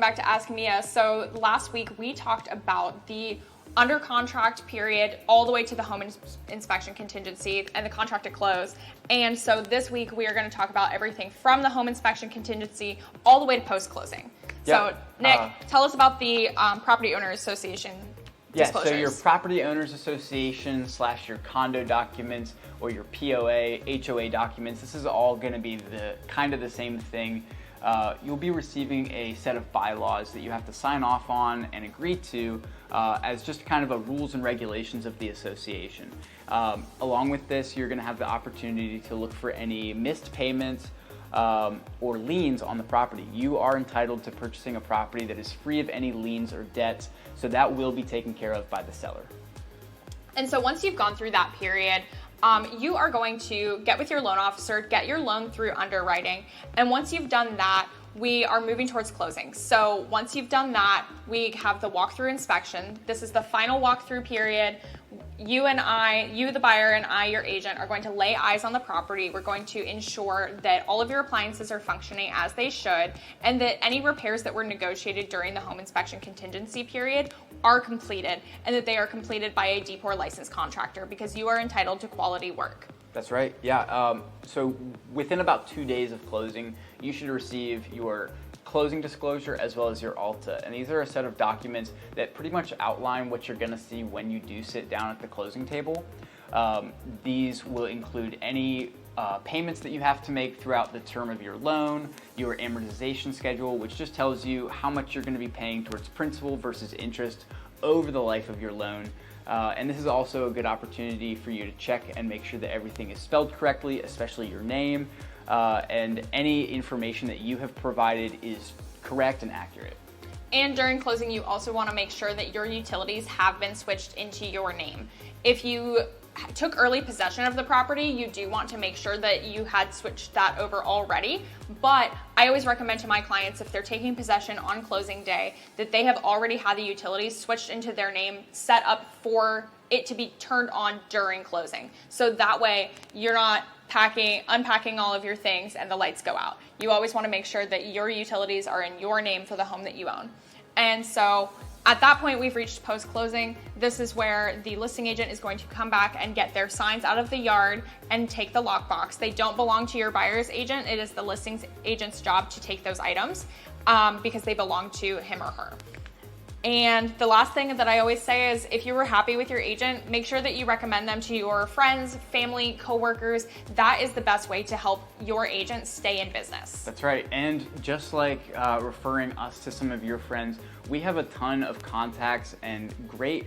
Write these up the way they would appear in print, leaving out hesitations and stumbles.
back to Ask Mia. So last week we talked about the under contract period all the way to the home inspection contingency and the contract to close. And so this week we are going to talk about everything from the home inspection contingency all the way to post-closing. Yeah. So Nick, tell us about the Property Owners Association disclosures. So your Property Owners Association / your condo documents or your POA, HOA documents, this is all going to be the kind of the same thing. You'll be receiving a set of bylaws that you have to sign off on and agree to as just kind of a rules and regulations of the association. Along with this, you're going to have the opportunity to look for any missed payments or liens on the property. You are entitled to purchasing a property that is free of any liens or debts, so that will be taken care of by the seller. And so once you've gone through that period, you are going to get with your loan officer, get your loan through underwriting, and once you've done that, we are moving towards closing. So once you've done that, we have the walkthrough inspection. This is the final walkthrough period. You, the buyer, and I, your agent, are going to lay eyes on the property. We're going to ensure that all of your appliances are functioning as they should, and that any repairs that were negotiated during the home inspection contingency period are completed, and that they are completed by a DPOR licensed contractor, because you are entitled to quality work. That's right, yeah. So within about 2 days of closing, you should receive your closing disclosure as well as your ALTA. And these are a set of documents that pretty much outline what you're gonna see when you do sit down at the closing table. These will include any payments that you have to make throughout the term of your loan, your amortization schedule, which just tells you how much you're gonna be paying towards principal versus interest over the life of your loan. And this is also a good opportunity for you to check and make sure that everything is spelled correctly, especially your name, and any information that you have provided is correct and accurate. And during closing, you also want to make sure that your utilities have been switched into your name. If you took early possession of the property, you do want to make sure that you had switched that over already. But I always recommend to my clients, if they're taking possession on closing day, that they have already had the utilities switched into their name, set up for it to be turned on during closing. So that way you're not unpacking all of your things and the lights go out. You always want to make sure that your utilities are in your name for the home that you own. And so at that point, we've reached post-closing. This is where the listing agent is going to come back and get their signs out of the yard and take the lockbox. They don't belong to your buyer's agent. It is the listings agent's job to take those items because they belong to him or her. And the last thing that I always say is, if you were happy with your agent, make sure that you recommend them to your friends, family, coworkers. That is the best way to help your agent stay in business. That's right. And just like referring us to some of your friends, we have a ton of contacts and great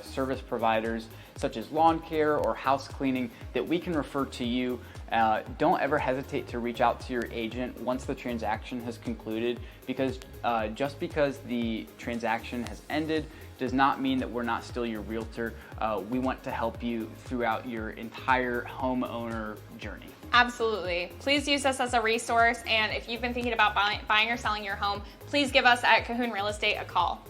service providers such as lawn care or house cleaning that we can refer to you. Don't ever hesitate to reach out to your agent once the transaction has concluded, because just because the transaction has ended does not mean that we're not still your realtor. We want to help you throughout your entire homeowner journey. Absolutely. Please use us as a resource, and if you've been thinking about buying or selling your home, please give us at Cahoon Real Estate a call.